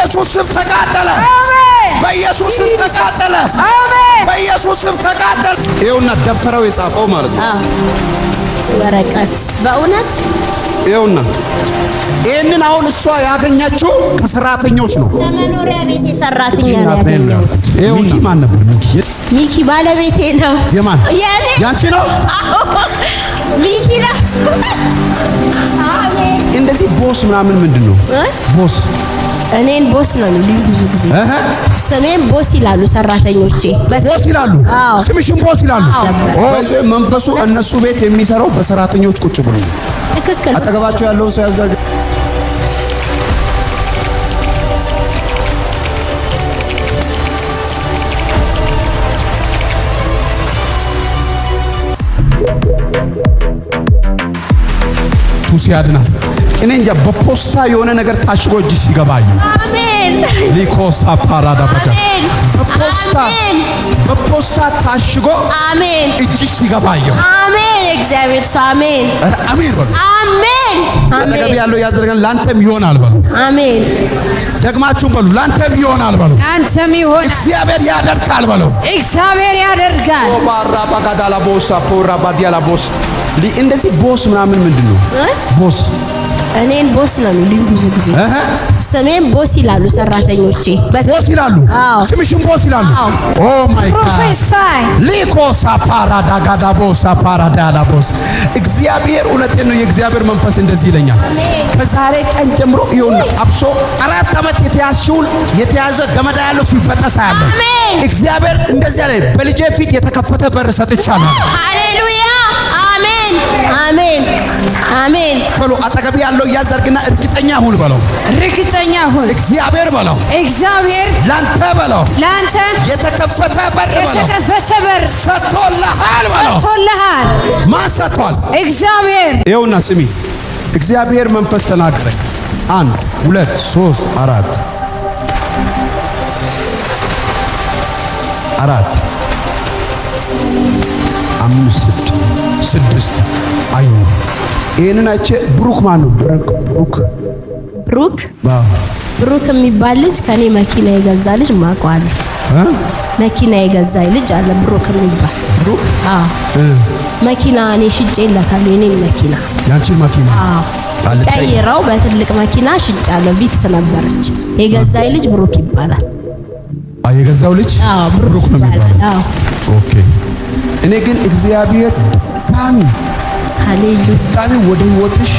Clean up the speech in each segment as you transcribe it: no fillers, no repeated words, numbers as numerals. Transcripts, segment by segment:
በኢየሱስ ስም ተቃጠለ። በኢየሱስ ስም ተቃጠለ። በኢየሱስ ስም ተቃጠለ። ይኸውና ደብተራው የጻፈው ማለት ነው ወረቀት በእውነት ይኸውና ይሄንን አሁን እሷ ያገኘችው ከሰራተኞች ነው። ለመኖሪያ ቤት ሰራተኛ ነው ያገኘሁት። ሚኪ ማን ነበር? ሚኪ ባለቤቴ ነው። የማን? ያንቺ ነው? ሚኪ ራሱ። አሜን። እንደዚህ ቦስ ምናምን ምንድነው? ቦስ እኔን ቦስ ነው የሚሉኝ ብዙ ጊዜ። ስሜን ቦስ ይላሉ ሰራተኞቼ። ቦስ ይላሉ። ስምሽን ቦስ ይላሉ። መንፈሱ እነሱ ቤት የሚሰራው በሰራተኞች ቁጭ ብሎ ትክክል። አጠገባቸው ያለውን ሰው ያዘርግ። ሲያድና እኔ እንጃ በፖስታ የሆነ ነገር ታሽጎ እጅ ሲገባዩ አሜን። ሊኮሳ ፓራዳ ባጃ በፖስታ ታሽጎ አሜን እጅ ሲገባዩ አሜን። እግዚአብሔር ሰው አሜን። አሜን በሉ። አሜን አጠገብ ያለው ያዘርጋን ላንተም ይሆናል በሉ። አሜን። ደግማችሁም በሉ ላንተም ይሆናል በሉ። አንተም ይሆናል። እግዚአብሔር ያደርጋል በሉ። እግዚአብሔር ያደርጋል። ባራ ባጋዳላ ቦሳ ፖራ ባዲያላ ቦስ እንደዚህ ቦስ ምናምን ምንድነው? ቦስ እኔን ቦስ ነው የሚሉኝ ብዙ ጊዜ። ስሜን ቦስ ይላሉ ሰራተኞቼ። ቦስ ይላሉ። ስምሽን ቦስ ይላሉ። ኦ ማይ ጋድ ፕሮፌሰር ሊኮሳ ፓራዳ ጋዳ ቦሳ ፓራዳላ ቦስ እግዚአብሔር እውነቴን ነው። የእግዚአብሔር መንፈስ እንደዚህ ይለኛል። ከዛሬ ቀን ጀምሮ ይሁን አብሶ 4 ዓመት የተያዘ ገመዳ ያለው ሲበጠሳ ያለ እግዚአብሔር እንደዚህ ያለ በልጄ ፊት የተከፈተ በር ሰጥቻለሁ። ሃሌሉያ አሜን አሜን አሜን በሉ። አጠገብ ያለው ያዘርግና እርግጠኛ ሁን በለው። እርግጠኛ ሁን። እግዚአብሔር በለው። እግዚአብሔር ላንተ በለው። ላንተ የተከፈተ በር በለው። የተከፈተ በር ሰጥቶልሃል በለው። ሰጥቶልሃል። ማን ሰጥቷል? እግዚአብሔር። ይኸውና ስሚ፣ እግዚአብሔር መንፈስ ተናገረኝ። 1 2 3 4 5 6 አይ ይሄንን አይቼ ብሩክ ማን ነው? ብሩክ የሚባል ልጅ ከኔ መኪና የገዛ ልጅ ማቋል መኪና የገዛ ልጅ አለ ብሩክ የሚባል ብሩክ። መኪና እኔ ሽጬለታለሁ። የኔን መኪና ያንቺን መኪና ቀይረው በትልቅ መኪና ሽጫለሁ። ቪትስ ነበረች። የገዛ ልጅ ብሩክ ይባላል። የገዛው ልጅ ብሩክ ነው የሚባለው። ኦኬ። እኔ ግን እግዚአብሔር ድጋሚ ወደ ህይወትሽ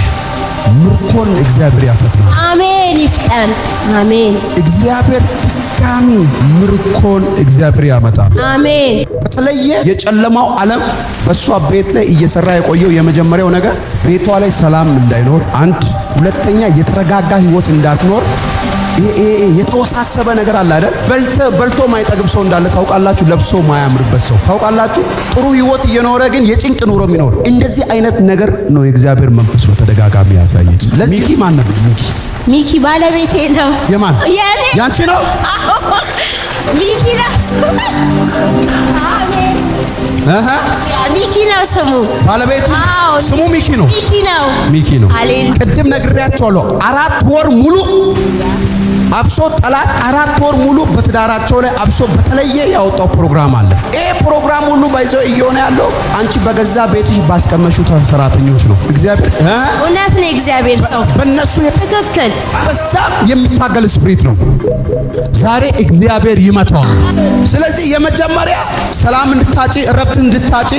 ምርኮን እግዚአብሔር ያፈጥናል። አሜን። ይፍጠን። አሜን። እግዚአብሔር ድጋሚ ምርኮን እግዚአብሔር ያመጣል። አሜን። በተለየ የጨለማው ዓለም በሷ ቤት ላይ እየሰራ የቆየው የመጀመሪያው ነገር ቤቷ ላይ ሰላም እንዳይኖር፣ አንድ ሁለተኛ የተረጋጋ ህይወት እንዳትኖር የተወሳሰበ ነገር አለ አይደል? በልቶ ማይጠግብ ሰው እንዳለ ታውቃላችሁ። ለብሶ ማያምርበት ሰው ታውቃላችሁ። ጥሩ ህይወት እየኖረ ግን የጭንቅ ኑሮ የሚኖር እንደዚህ አይነት ነገር ነው የእግዚአብሔር መንፈስ በተደጋጋሚ ያሳየኝ። ሚኪ ማን ነበር? ሚኪ ባለቤቴ ነው። የማን? ያንቺ ነው? ሚኪ ራሱ። አሜን። ሚኪ ነው ስሙ። ባለቤቱ ስሙ ሚኪ ነው። ሚኪ ነው። ቅድም ነግሬያቸዋለሁ። 4 ወር ሙሉ አብሶ ጠላት 4 ወር ሙሉ በትዳራቸው ላይ አብሶ በተለየ ያወጣው ፕሮግራም አለ። ይሄ ፕሮግራም ሁሉ ባይዘው እየሆነ ያለው አንቺ በገዛ ቤትሽ ባስቀመሽው ሰራተኞች ነው። እግዚአብሔር እውነት ነው። እግዚአብሔር ሰው በእነሱ ትክክል በዛም የሚታገል ስፕሪት ነው። ዛሬ እግዚአብሔር ይመታዋል። ስለዚህ የመጀመሪያ ሰላም እንድታጪ እረፍት እንድታጪ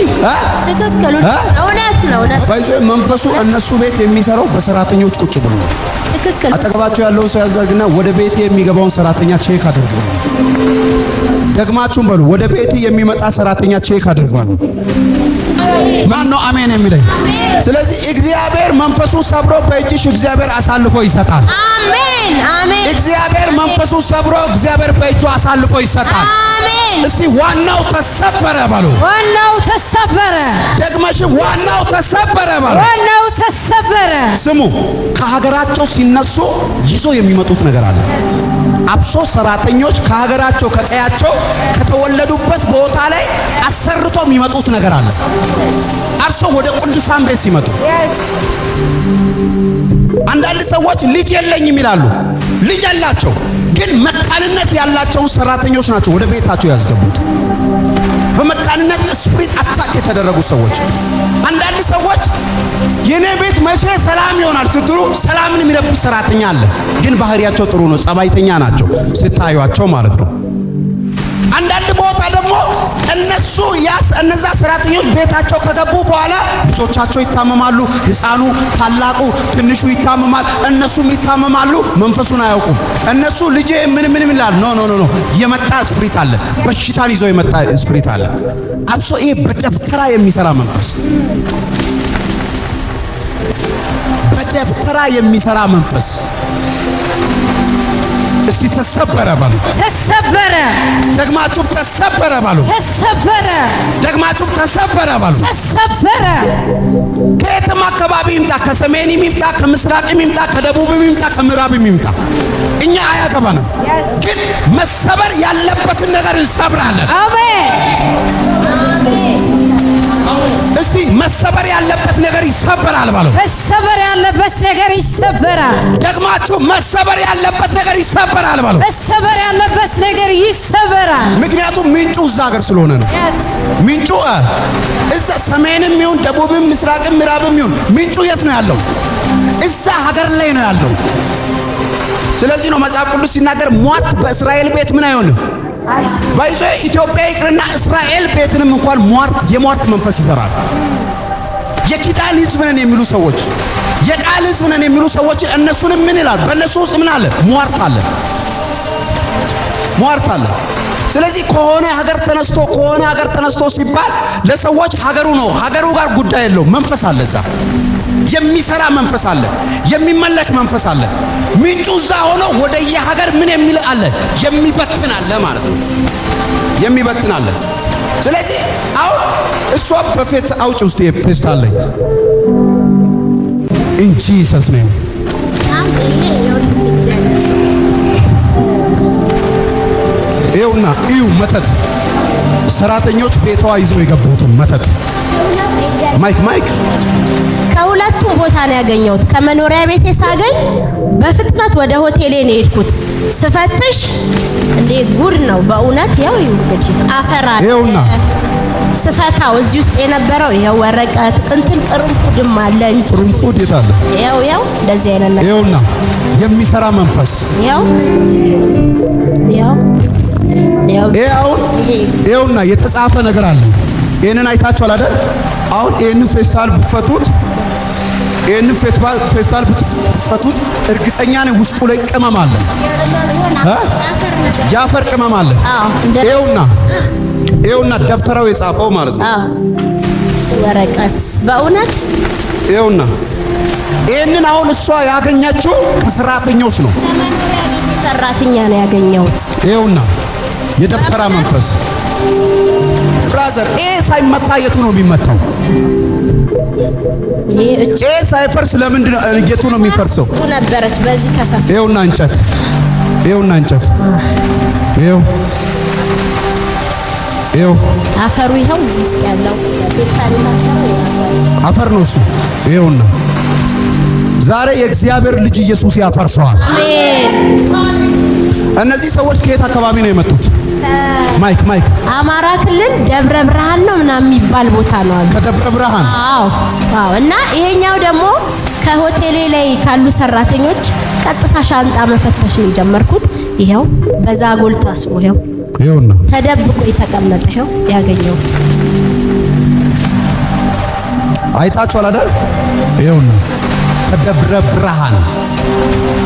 ትክክል እውነት ነው። ባይዘው መንፈሱ እነሱ ቤት የሚሰራው በሰራተኞች ቁጭ ብሎ ነው። ትክክል። አጠገባቸው ያለውን ሰው ያዘርግና ወደ ቤት የሚገባውን ሰራተኛ ቼክ አድርጉ። ደግማችሁም በሉ ወደ ቤት የሚመጣ ሰራተኛ ቼክ አድርጉ። ማን ነው አሜን የሚለኝ? ስለዚህ እግዚአብሔር መንፈሱን ሰብሮ በእጅሽ እግዚአብሔር አሳልፎ ይሰጣል። አሜን አሜን። እግዚአብሔር መንፈሱን ሰብሮ እግዚአብሔር በእጁ አሳልፎ ይሰጣል። አሜን። እስቲ ዋናው ተሰበረ በሉ። ዋናው ተሰበረ። ደግመሽ ዋናው ተሰበረ በሉ። ዋናው ተሰበረ። ስሙ፣ ከሀገራቸው ሲነሱ ይዞ የሚመጡት ነገር አለ። አብሶ ሰራተኞች ከሀገራቸው ከቀያቸው ከተወለዱበት ቦታ ላይ አሰርቶ የሚመጡት ነገር አለ። አብሶ ወደ ቅዱሳን ቤት ሲመጡ አንዳንድ ሰዎች ልጅ የለኝም ይላሉ። ልጅ አላቸው ግን መካንነት ያላቸውን ሰራተኞች ናቸው ወደ ቤታቸው ያስገቡት። በመካንነት ስፒሪት አታክ የተደረጉ ሰዎች። አንዳንድ ሰዎች የኔ ቤት መቼ ሰላም ይሆናል ስትሉ ሰላምን የሚረብሽ ሰራተኛ አለ፣ ግን ባህሪያቸው ጥሩ ነው፣ ጸባይተኛ ናቸው ስታዩአቸው ማለት ነው። አንዳንድ ቦታ ደግሞ እነዛ ሰራተኞች ቤታቸው ከገቡ በኋላ ልጆቻቸው ይታመማሉ። ሕፃኑ፣ ታላቁ፣ ትንሹ ይታመማል፣ እነሱም ይታመማሉ። መንፈሱን አያውቁም። እነሱ ልጄ ምን ይላል? ኖ የመጣ ስፒሪት አለ፣ በሽታን ይዞ የመጣ ስፒሪት አለ። አብሶ ይሄ በደብተራ የሚሰራ መንፈስ፣ በደብተራ የሚሰራ መንፈስ እስቲ ተሰበረ ባሉ። ተሰበረ። ደግማችሁ ተሰበረ ባሉ። ተሰበረ። ደግማችሁ ተሰበረ ባሉ። ተሰበረ። ከየትም አካባቢ ይምጣ፣ ከሰሜን ይምጣ፣ ከምስራቅ ይምጣ፣ ከደቡብ ይምጣ፣ ከምዕራብ ይምጣ፣ እኛ አያገባንም። ግን መሰበር ያለበትን ነገር እንሰብራለን። አሜን። እስቲ መሰበር ያለበት ነገር ይሰበራል ባሉ። መሰበር ያለበት ነገር ይሰበራል። ደግማችሁ መሰበር ያለበት ነገር ይሰበራል ባሉ። መሰበር ያለበት ነገር ይሰበራል። ምክንያቱም ምንጩ እዛ ሀገር ስለሆነ ነው። ምንጩ እዛ ሰሜንም ይሁን ደቡብም ምስራቅም ምዕራብም ይሁን ምንጩ የት ነው ያለው? እዛ ሀገር ላይ ነው ያለው። ስለዚህ ነው መጽሐፍ ቅዱስ ሲናገር ሟርት በእስራኤል ቤት ምን አይሆንም ባይዞ ኢትዮጵያ ይቅርና እስራኤል ቤትንም እንኳን የሟርት መንፈስ ይሰራል። የኪዳን ሕዝብ ነን የሚሉ ሰዎች፣ የቃል ሕዝብ ነን የሚሉ ሰዎች እነሱንም ምን ይላል? በእነሱ ውስጥ ምን አለ? ሟርት አለ። ስለዚህ ከሆነ ሀገር ተነስቶ ሲባል ለሰዎች ሀገሩ ነው፣ ሀገሩ ጋር ጉዳይ የለው። መንፈስ አለ እዛ፣ የሚሰራ መንፈስ አለ፣ የሚመለክ መንፈስ አለ። ምንጩ እዛ ሆኖ ወደ የሀገር ምን የሚል አለ? የሚበትን አለ ማለት ነው። የሚበትን አለ። ስለዚህ አሁን እሷ በፌት አውጭ ውስጥ የፌስታል ላይ እንጂ ሰስ ነው ይኸውና እዩ መተት ሰራተኞች ቤቷ ይዘው የገቡትን መተት ማይክ ከሁለቱም ቦታ ነው ያገኘሁት። ከመኖሪያ ቤቴ ሳገኝ በፍጥነት ወደ ሆቴሌ ነው የሄድኩት። ስፈትሽ እንዴ ጉድ ነው በእውነት። ያው እንግዲህ አፈራ ይኸውና ስፈታው እዚህ ውስጥ የነበረው ይሄው ወረቀት እንትን ቅርንፉድም አለ እንጂ ቅርንፉድ የት አለ? ያው እንደዚህ አይነት ነገር ይኸውና የሚሰራ መንፈስ ይኸውና የተጻፈ ነገር አለ። ይሄንን አይታችኋል አይደል? አሁን ይሄንን ፌስታል ብትፈቱት እርግጠኛ ነኝ ውስጡ ላይ ቅመም አለ፣ ያፈር ቅመም አለ። ይኸውና ደብተራው የጻፈው ማለት ነው። ወረቀት በእውነት ይኸውና ይሄንን አሁን እሷ ያገኘችው ከሰራተኞች ነው። ከመኖሪያ ቤት ሰራተኛ ነው ያገኘሁት። ይኸውና የደብተራ መንፈስ ብራዘር፣ ይሄ ሳይመታ የቱ ነው የሚመታው? ይሄ ሳይፈርስ ለምንድን ነው የቱ ነው የሚፈርሰው? እሱ ነበረች በዚህ ተሰፋ። ይኸውና እንጨት ይኸው አፈሩ ይኸው እዚህ ውስጥ ያለው ፌስታል አፈር ነው እሱ። ይኸውና ዛሬ የእግዚአብሔር ልጅ ኢየሱስ ያፈርሰዋል። እነዚህ ሰዎች ከየት አካባቢ ነው የመጡት? ማይክ አማራ ክልል ደብረ ብርሃን ነው ምናምን የሚባል ቦታ ነው አሉ። ከደብረ ብርሃን? አዎ። እና ይሄኛው ደግሞ ከሆቴሌ ላይ ካሉ ሰራተኞች ቀጥታ ሻንጣ መፈተሽ ነው የጀመርኩት። ይሄው በዛጎል ታስሮ ይኸውና ተደብቆ የተቀመጠ ይኸው ያገኘሁት። አይታችኋል አይደል? ይኸውና ከደብረ ብርሃን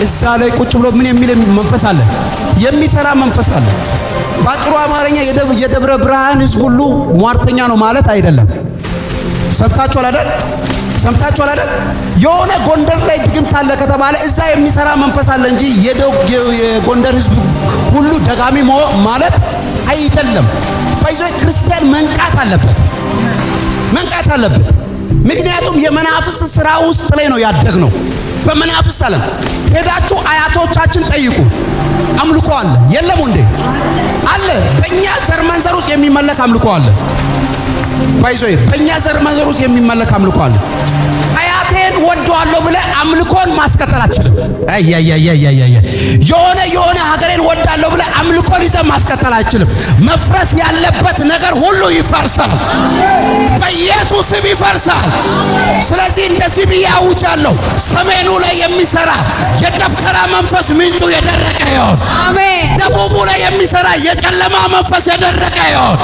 እዛ ላይ ቁጭ ብሎ ምን የሚል መንፈስ አለ? የሚሰራ መንፈስ አለ። ባጭሩ አማርኛ የደብረ ብርሃን ሕዝብ ሁሉ ሟርተኛ ነው ማለት አይደለም። ሰምታችኋል አይደል? የሆነ ጎንደር ላይ ድግምት አለ ከተባለ እዛ የሚሰራ መንፈስ አለ እንጂ የጎንደር ሕዝብ ሁሉ ደጋሚ ማለት አይደለም። ባይዞ ክርስቲያን መንቃት አለበት። ምክንያቱም የመናፍስት ስራ ውስጥ ላይ ነው ያደግነው። በመናፍስት ዓለም ሄዳችሁ አያቶቻችን ጠይቁ። አምልኮ አለ የለም እንዴ? አለ። በእኛ ዘር መንዘር ውስጥ የሚመለክ አምልኮ አለ። ባይዞ በእኛ ዘር መንዘር ውስጥ የሚመለክ አምልኮ አለ። አያቴን ወደዋለሁ ብለህ አምልኮን ማስቀጠል አትችልም። የሆነ ሀገሬን ወዳለሁ ብለህ አምልኮን ይዘህ ማስቀጠል አትችልም። መፍረስ ያለበት ነገር ሁሉ ይፈርሳል፣ በኢየሱስ ስም ይፈርሳል። ስለዚህ እንደዚህ ብዬ አውጃለሁ፣ ሰሜኑ ላይ የሚሰራ የደብተራ መንፈስ ምንጩ የደረቀ ይሁን። አሜን። ደቡቡ ላይ የሚሰራ የጨለማ መንፈስ የደረቀ ይሁን።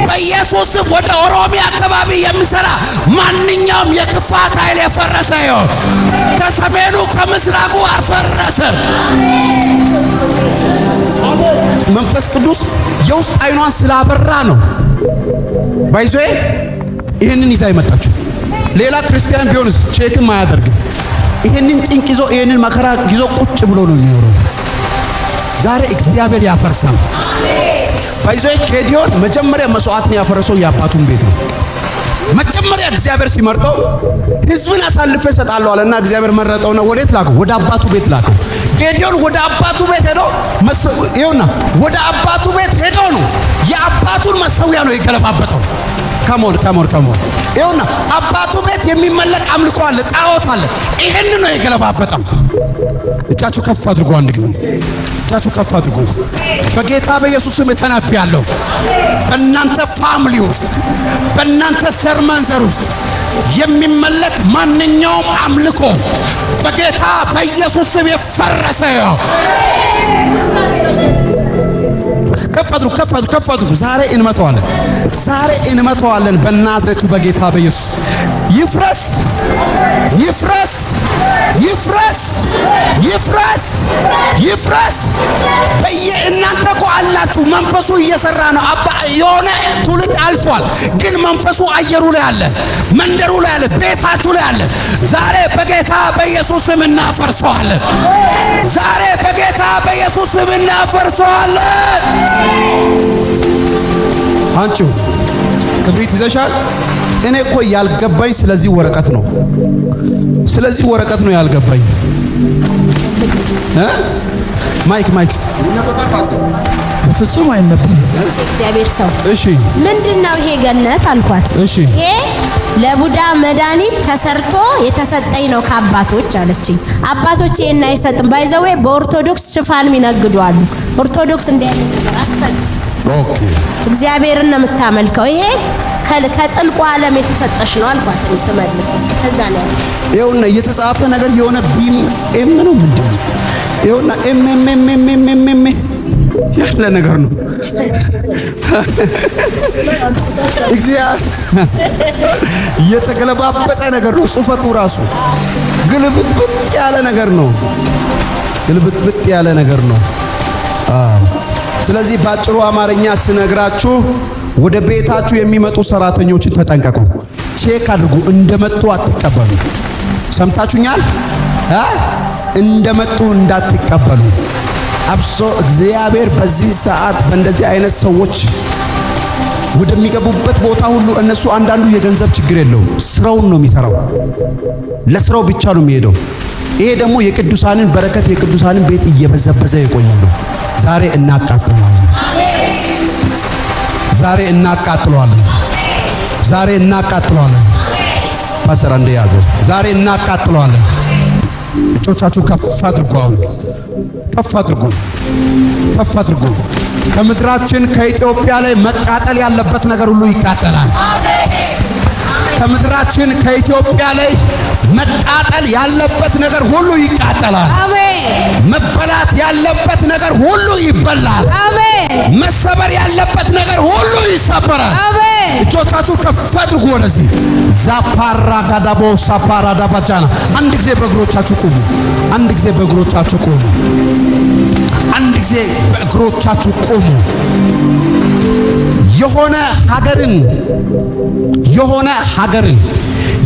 በኢየሱስ ስም ወደ ኦሮሚያ አካባቢ የሚሰራ ማንኛውም የክፋት ኃይል የፈረሰ ይሁን። ከሰሜኑ ከምስራቁ አፈረሰ። መንፈስ ቅዱስ የውስጥ አይኗን ስላበራ ነው ባይዞ ይሄንን ይዛ ይመጣችሁ። ሌላ ክርስቲያን ቢሆንስ ቼክም አያደርግም። ይሄንን ጭንቅ ይዞ ይሄንን መከራ ይዞ ቁጭ ብሎ ነው የሚኖረው። ዛሬ እግዚአብሔር ያፈርሳል። ባይዞ ጌዲዮን መጀመሪያ መስዋዕትን ያፈረሰው የአባቱን ቤት ነው። መጀመሪያ እግዚአብሔር ሲመርጠው ሕዝብን አሳልፈ እሰጣለሁ አለና እግዚአብሔር መረጠውና ወዴት ላከው? ወደ አባቱ ቤት ላከው። ጌዲዮን ወደ አባቱ ቤት ሄዶ ይኸውና ወደ አባቱ ቤት ሄዶ ነው የአባቱን መሰዊያ ነው የገለባበጠው። ከሞን ይኸውና አባቱ ቤት የሚመለክ አምልኮ አለ፣ ጣዖት አለ። ይሄን ነው የገለባበጠው። እጃችሁ ከፍ አድርጉ፣ አንድ ጊዜ እጃችሁ ከፍ አድርጉ። በጌታ በኢየሱስ ስም ተናብያለሁ። በእናንተ ፋሚሊ ውስጥ በእናንተ ዘር መንዘር ውስጥ የሚመለክ ማንኛውም አምልኮ በጌታ በኢየሱስ ስም የፈረሰ ነው። ከፍ አድርጉ። ዛሬ እንመተዋለን በናዝሬቱ በጌታ በኢየሱስ ይፍረስ። በየእናንተ እኮ አላችሁ። መንፈሱ እየሰራ ነው። የሆነ ትውልድ አልፏል፣ ግን መንፈሱ አየሩ ላይ አለ፣ መንደሩ ላይ አለ፣ ቤታችሁ ላይ አለ። ዛሬ በጌታ በኢየሱስ ስም እናፈርሰዋለን። ዛሬ በጌታ በኢየሱስ ስም እናፈርሰዋለን። አንቺው ክብሪት ይዘሻል። እኔ እኮ ያልገባኝ ስለዚህ ወረቀት ነው ያልገባኝ። ማይክ በፍጹም አይነበብም። እግዚአብሔር ሰው እሺ፣ ምንድነው ይሄ ገነት አልኳት። እሺ፣ ይሄ ለቡዳ መድኃኒት ተሰርቶ የተሰጠኝ ነው ከአባቶች አለችኝ። አባቶች ይሄን አይሰጥም። ባይዘዌ በኦርቶዶክስ ሽፋን የሚነግዱ አሉ። ኦርቶዶክስ እንዲያለ ኦኬ፣ እግዚአብሔርን ነው የምታመልከው። ይሄ ከጥልቁ ዓለም የተሰጠሽ ነው አልኳት። እኔ ስመልስ ከዛ ነው ይኸውና እየተጻፈ ነገር የሆነ ቢም ኤም ነው ምንድነው? ይኸውና ኤም ያለ ነገር ነው። እግዚአብሔር የተገለባበጠ ነገር ነው። ጽፈቱ ራሱ ግልብጥብጥ ያለ ነገር ነው። ስለዚህ ባጭሩ አማርኛ ስነግራችሁ ወደ ቤታችሁ የሚመጡ ሰራተኞችን ተጠንቀቁ። ቼክ አድርጉ። እንደመጡ አትቀበሉ። ሰምታችሁኛል? እንደመጡ እንዳትቀበሉ። አብሶ እግዚአብሔር በዚህ ሰዓት በእንደዚህ አይነት ሰዎች ወደሚገቡበት ቦታ ሁሉ እነሱ አንዳንዱ የገንዘብ ችግር የለውም፣ ስራውን ነው የሚሰራው። ለስራው ብቻ ነው የሚሄደው። ይሄ ደግሞ የቅዱሳንን በረከት የቅዱሳንን ቤት እየበዘበዘ የቆየው ነው። ዛሬ እናቃጥለዋለን። ፓስተር አንዴ ያዘ። ዛሬ እናቃጥለዋለን። እጆቻችሁ ከፍ አድርጉ። ከምድራችን ከኢትዮጵያ ላይ መቃጠል ያለበት ነገር ሁሉ ይቃጠላል። ከምድራችን ከኢትዮጵያ ላይ መቃጠል ያለበት ነገር ሁሉ ይቃጠላል። አሜን። መበላት ያለበት ነገር ሁሉ ይበላል። አሜን። መሰበር ያለበት ነገር ሁሉ ይሰበራል። አሜን። እጆቻችሁ ከፍ አድርጉ ወደዚህ። ዛፓራ ጋዳቦ ሳፓራ ዳባጃና አንድ ጊዜ በእግሮቻችሁ ቆሙ።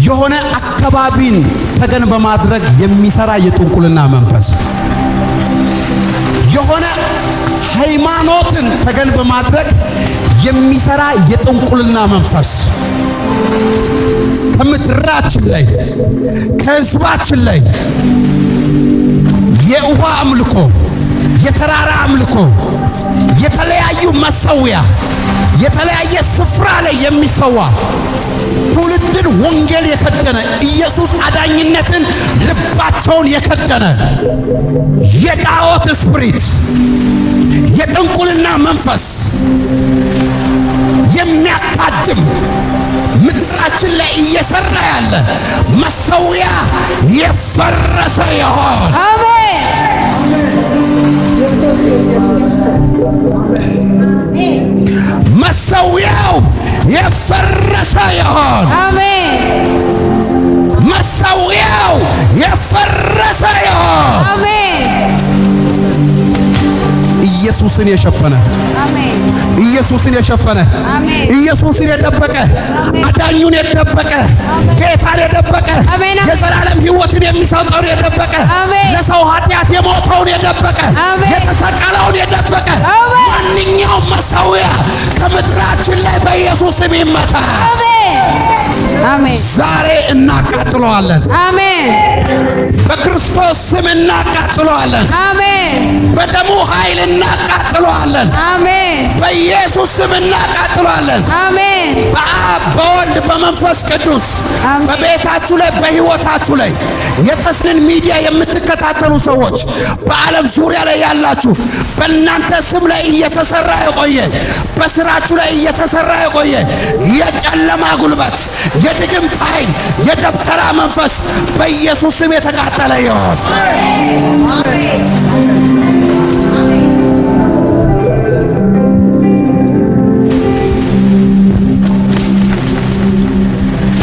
የሆነ አካባቢን ተገን በማድረግ የሚሰራ የጥንቁልና መንፈስ፣ የሆነ ሃይማኖትን ተገን በማድረግ የሚሰራ የጥንቁልና መንፈስ ከምድራችን ላይ ከህዝባችን ላይ የውሃ አምልኮ፣ የተራራ አምልኮ፣ የተለያዩ መሰዊያ፣ የተለያየ ስፍራ ላይ የሚሰዋ ትውልድን ወንጌል የከደነ ኢየሱስ አዳኝነትን ልባቸውን የከደነ የጣዖት ስፕሪት የጥንቁልና መንፈስ የሚያካድም ምድራችን ላይ እየሰራ ያለ መሠዊያ የፈረሰ ይሆን። አሜን። መሠዊያው የፈረሰ ይሆን። አሜን። መሠዊያው የፈረሰ ይሆን። አሜን። ኢየሱስን የሸፈነ አሜን። ኢየሱስን የሸፈነ አሜን። ኢየሱስን የደበቀ አዳኙን የደበቀ ጌታን የደበቀ አሜን። የዘላለም ሕይወትን የሚሰጠውን የደበቀ አሜን። ለሰው ኃጢአት የሞተውን የደበቀ አሜን። የተሰቀለውን የደበቀ አሜን። ማንኛውም መሠዊያ ከምድራችን ላይ በኢየሱስ ስም ይመታ። አሜን። ዛሬ እናቃጥለዋለን። አሜን። በክርስቶስ ስም እናቃጥለዋለን። አሜን። በደሙ ኃይል እናቃጥለዋለን። አሜን። በኢየሱስ ስም እናቃጥለዋለን። አሜን። በአብ በወልድ በመንፈስ ቅዱስ አሜን። በቤታችሁ ላይ በሕይወታችሁ ላይ የተስንን ሚዲያ የምትከታተሉ ሰዎች በዓለም ዙሪያ ላይ ያላችሁ በእናንተ ስም ላይ እየተሰራ የቆየ በስራችሁ ላይ እየተሰራ የቆየ የጨለማ ጉልበት የድግምት ኃይል የደብተራ መንፈስ በኢየሱስ ስም የተቃጠለ ይሆን።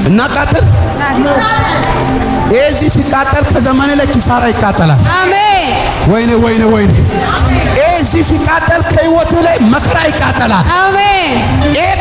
እናቃጥል። እዚህ ሲቃጠል ከዘመን ላይ ኪሳራ ይቃጠላል። አሜን። ወይኔ ወይኔ ወይኔ! እዚህ ሲቃጠል ከህይወት ላይ መከራ ይቃጠላል። አሜን።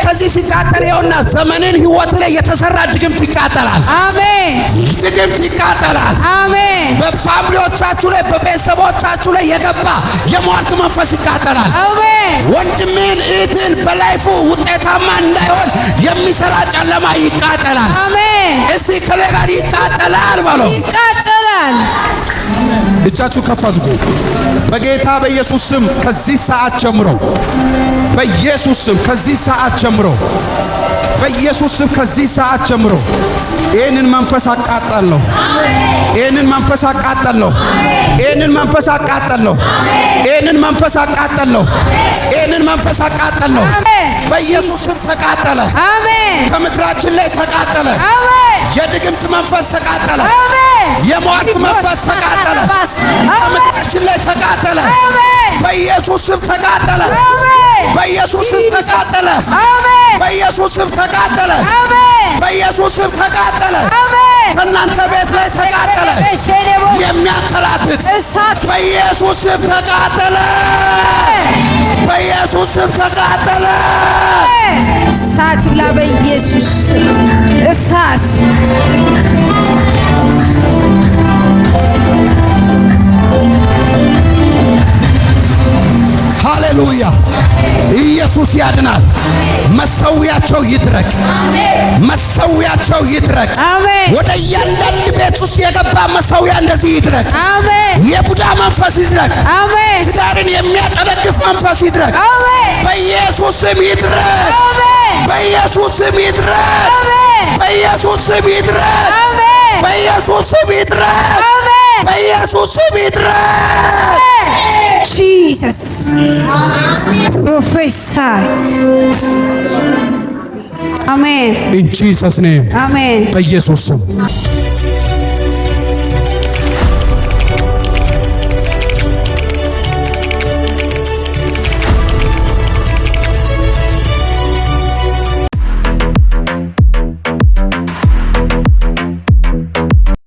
ከዚህ ሲቃጠል ይኸውና ዘመንን ህይወት ላይ የተሰራ ድግምት ይቃጠላል። አሜን። ድግምት ይቃጠላል። አሜን። በፋሚሊዎቻችሁ ላይ በቤተሰቦቻችሁ ላይ የገባ የሟርት መንፈስ ይቃጠላል። አሜን። ወንድምን እህትን በላይፉ ውጤታማ እንዳይሆን የሚሰራ ጨለማ ይቃጠላል። አሜን። እስቲ ከኔ ጋር ይቃጠላል በለው። ይቃጠላል። እጃችሁ ከፍ አድርጉ። በጌታ በኢየሱስ ስም ከዚህ ሰዓት ጀምሮ በኢየሱስ ስም ከዚህ ሰዓት ጀምሮ በኢየሱስ ስም ከዚህ ሰዓት ጀምሮ ይህንን መንፈስ አቃጠለው። ይህንን መንፈስ አቃጠለው። ይህንን መንፈስ አቃጠለው። ይህንን መንፈስ አቃጠለው። ይህንን መንፈስ አቃጠለው። በኢየሱስ ስም ተቃጠለ። አሜን። ከምድራችን ላይ ተቃጠለ። አሜን። የድግምት መንፈስ ተቃጠለ። አሜን። የሟርት መንፈስ ተቃጠለ። ከምድራችን ላይ ተቃጠለ። በኢየሱስ ስም ተቃጠለ። በኢየሱስ ስም ተቃጠለ። በኢየሱስ ስም ተቃጠለ። በኢየሱስ ስም ተቃጠለ። ከእናንተ ቤት ላይ ተቃጠለ። የሚያንከራትት እሳት በኢየሱስ ስም ተቃጠለ። በኢየሱስ ስም ተቃጠለ። እሳት ብላ በኢየሱስ እሳት ሃሌሉያ! ኢየሱስ ያድናል። መሠዊያቸው ይድረቅ። መሠዊያቸው ይድረቅ። አሜን። ወደ እያንዳንድ ቤት ውስጥ የገባ መሠዊያ እንደዚህ ይድረቅ። አሜን። የቡዳ መንፈስ ይድረቅ። አሜን። ትዳርን የሚያጠለቅፍ መንፈስ ይድረቅ። አሜን። በኢየሱስ ስም ይድረቅ። አሜን። በኢየሱስ ስም ይድረቅ። አሜን። በኢየሱስ ስም ይድረቅ። አሜን። በኢየሱስ ስም ይድረቅ። አሜን። በኢየሱስ ስም ይድረቅ። Jesus. Prophesy. Amen. In Jesus name. Amen. በኢየሱስ ስም